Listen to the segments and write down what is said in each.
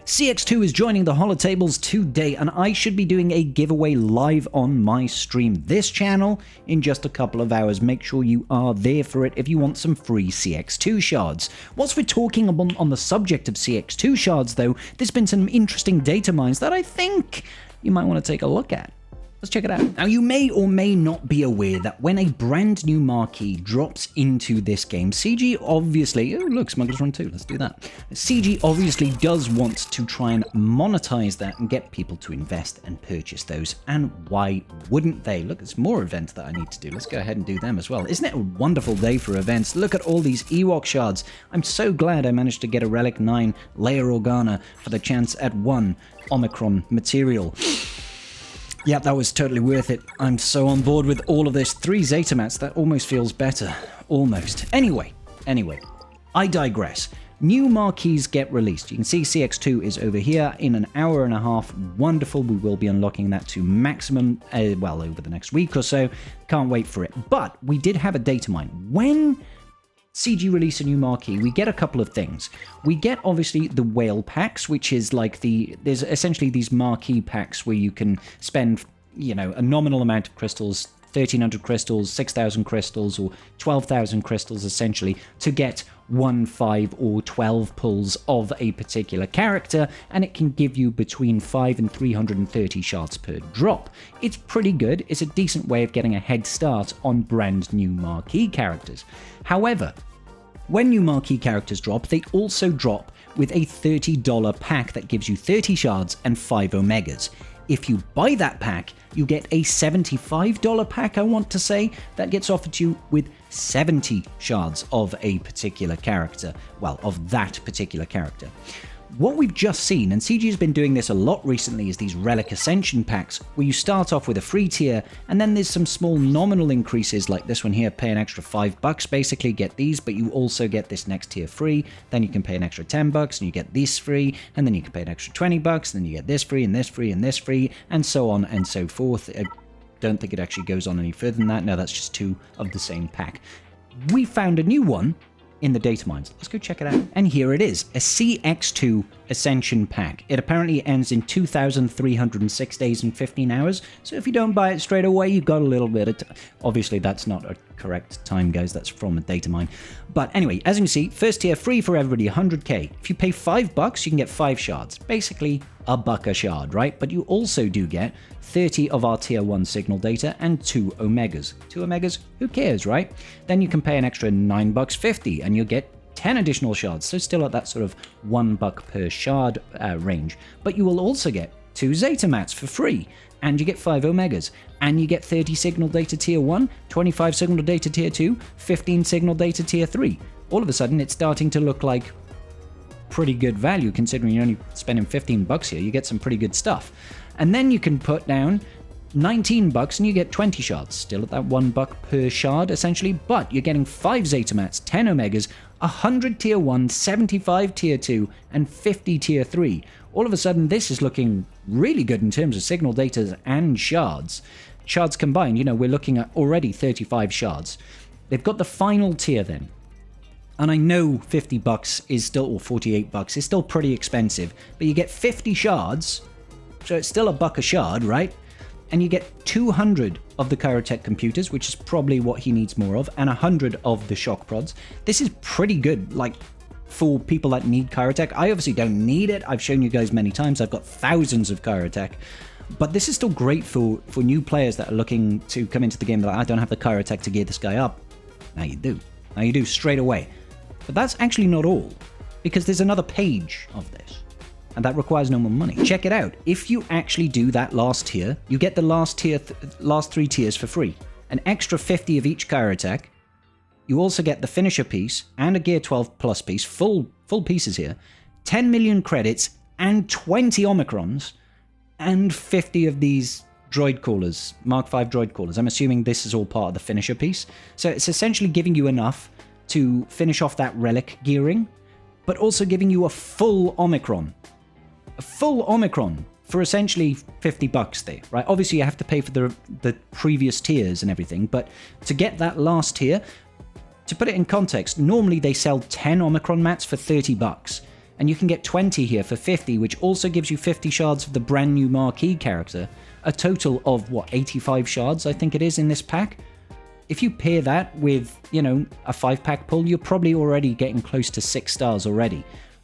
CX-2 is joining the holotables today, and I should be doing a giveaway live on my stream, this channel, in just a couple of hours. Make sure you are there for it if you want some free CX-2 shards. Whilst we're talking on the subject of CX-2 shards, though, there's been some interesting data mines that I think you might want to take a look at. Let's check it out. Now, you may or may not be aware that when a brand new marquee drops into this game, CG obviously... Oh, look, Smuggler's Run 2. Let's do that. CG obviously does want to try and monetize that and get people to invest and purchase those. And why wouldn't they? Look, there's more events that I need to do. Let's go ahead and do them as well. Isn't it a wonderful day for events? Look at all these Ewok shards. I'm so glad I managed to get a Relic 9 Layer Organa for the chance at 1 Omicron material. Yeah, that was totally worth it. I'm so on board with all of this. 3 Zeta mats, that almost feels better. Almost. Anyway, I digress. New marquees get released. You can see CX-2 is over here in an hour and a half. Wonderful. We will be unlocking that to maximum, well, over the next week or so. Can't wait for it. But we did have a data mine. When CG release a new marquee, we get a couple of things. We get, obviously, the whale packs, which is like there's essentially these marquee packs where you can spend, you know, a nominal amount of crystals, 1,300 crystals, 6,000 crystals, or 12,000 crystals, essentially, to get 1, 5, or 12 pulls of a particular character, and it can give you between 5 and 330 shards per drop. It's pretty good. It's a decent way of getting a head start on brand new marquee characters. However, when new marquee characters drop, they also drop with a $30 pack that gives you 30 shards and 5 omegas. If you buy that pack, you get a $75 pack, I want to say, that gets offered to you with 70 shards of a particular character. Well, of that particular character. What we've just seen, and CG has been doing this a lot recently, is these Relic Ascension packs, where you start off with a free tier, and then there's some small nominal increases, like this one here, pay an extra $5, basically get these, but you also get this next tier free, then you can pay an extra $10, and you get this free, and then you can pay an extra $20, then you get this free, and this free, and this free, and so on and so forth. I don't think it actually goes on any further than that. No, that's just 2 of the same pack. We found a new one in the data mines. Let's go check it out. And here it is, a CX-2 Ascension pack. It apparently ends in 2,306 days and 15 hours, so if you don't buy it straight away, you've got a little bit of time. Obviously, that's not a correct time, guys. That's from a data mine. But anyway, as you can see, first tier free for everybody, 100k. If you pay $5, you can get 5 shards. Basically, $1 a shard, right? But you also do get 30 of our tier 1 signal data and 2 omegas. 2 omegas? Who cares, right? Then you can pay an extra $9.50 and you'll get 10 additional shards, so still at that sort of $1 per shard range. But you will also get 2 Zeta mats for free, and you get 5 omegas, and you get 30 signal data tier 1, 25 signal data tier 2, 15 signal data tier 3. All of a sudden, it's starting to look like pretty good value, considering you're only spending $15 here. You get some pretty good stuff. And then you can put down $19 and you get 20 shards, still at that $1 per shard essentially, but you're getting 5 Zeta mats, 10 omegas, 100 tier 1, 75 tier 2, and 50 tier 3. All of a sudden, this is looking really good in terms of signal data and shards. Shards combined, you know, we're looking at already 35 shards. They've got the final tier then. And I know $50 is still, or $48 is still pretty expensive, but you get 50 shards, so it's still $1 a shard, right? And you get 200 of the Kyrotech computers, which is probably what he needs more of, and 100 of the shock prods. This is pretty good, like, for people that need Kyrotech. I obviously don't need it. I've shown you guys many times. I've got thousands of Kyrotech. But this is still great for new players that are looking to come into the game. They're like, I don't have the Kyrotech to gear this guy up. Now you do. Now you do, straight away. But that's actually not all, because there's another page of this. And that requires no more money. Check it out. If you actually do that last tier, you get the last 3 tiers for free. An extra 50 of each Kyrotech. You also get the finisher piece and a Gear 12 Plus piece, full pieces here. 10 million credits and 20 Omicrons and 50 of these droid callers, Mark 5 droid callers. I'm assuming this is all part of the finisher piece. So it's essentially giving you enough to finish off that relic gearing, but also giving you a full Omicron. A full Omicron for essentially $50 there, right? Obviously, you have to pay for the previous tiers and everything, but to get that last tier, to put it in context, normally they sell 10 Omicron mats for $30. and you can get 20 here for 50, which also gives you 50 shards of the brand new marquee character. A total of, what, 85 shards, I think it is, in this pack? If you pair that with, you know, a 5-pack pull, you're probably already getting close to 6 stars already.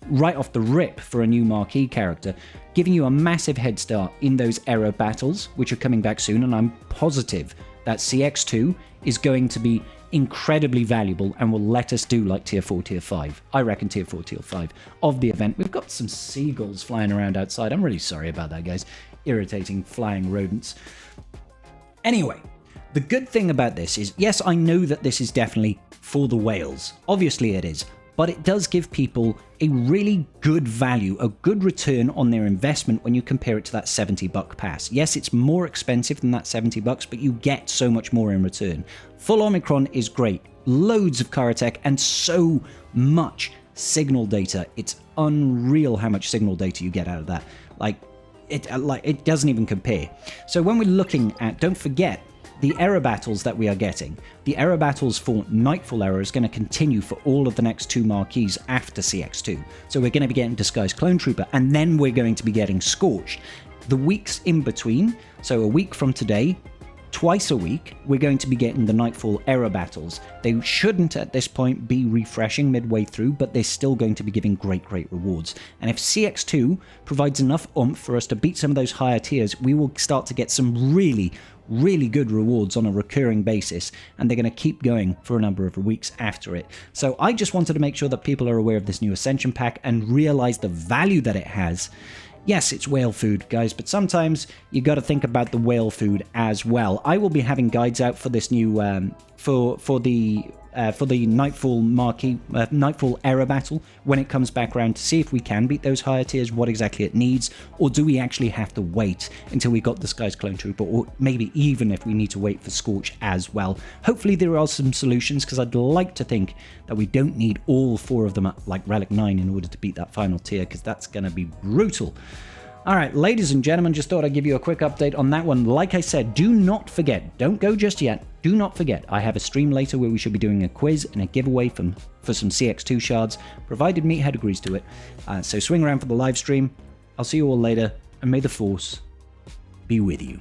Right off the rip for a new marquee character, giving you a massive head start in those era battles, which are coming back soon, and I'm positive that CX-2 is going to be incredibly valuable and will let us do like tier 4, tier 5. I reckon tier 4, tier 5 of the event. We've got some seagulls flying around outside. I'm really sorry about that, guys. Irritating flying rodents. Anyway, the good thing about this is, yes, I know that this is definitely for the whales. Obviously it is. But it does give people a really good value, a good return on their investment when you compare it to that $70 pass. Yes, it's more expensive than that $70, but you get so much more in return. Full Omicron is great. Loads of Karatech and so much signal data. It's unreal how much signal data you get out of that. It doesn't even compare. So when we're looking at, don't forget, the era battles that we are getting, the era battles for Nightfall era is going to continue for all of the next 2 marquees after CX-2. So we're going to be getting Disguised Clone Trooper, and then we're going to be getting Scorched. The weeks in between, so a week from today, twice a week, we're going to be getting the Nightfall era battles. They shouldn't at this point be refreshing midway through, but they're still going to be giving great rewards. And if CX-2 provides enough oomph for us to beat some of those higher tiers, we will start to get some really good rewards on a recurring basis, and they're going to keep going for a number of weeks after it. So I just wanted to make sure that people are aware of this new Ascension pack and realize the value that it has. Yes, it's whale food, guys, but sometimes you got to think about the whale food as well. I will be having guides out for this new for the Nightfall marquee, Nightfall era battle when it comes back around, to see if we can beat those higher tiers, what exactly it needs, or do we actually have to wait until we got Disguised Clone Trooper, or maybe even if we need to wait for Scorch as well. Hopefully there are some solutions, because I'd like to think that we don't need all 4 of them at like Relic 9 in order to beat that final tier, because that's going to be brutal. Alright, ladies and gentlemen, just thought I'd give you a quick update on that one. Like I said, do not forget, don't go just yet, do not forget, I have a stream later where we should be doing a quiz and a giveaway for some CX-2 shards, provided Meathead agrees to it. So swing around for the live stream. I'll see you all later, and may the Force be with you.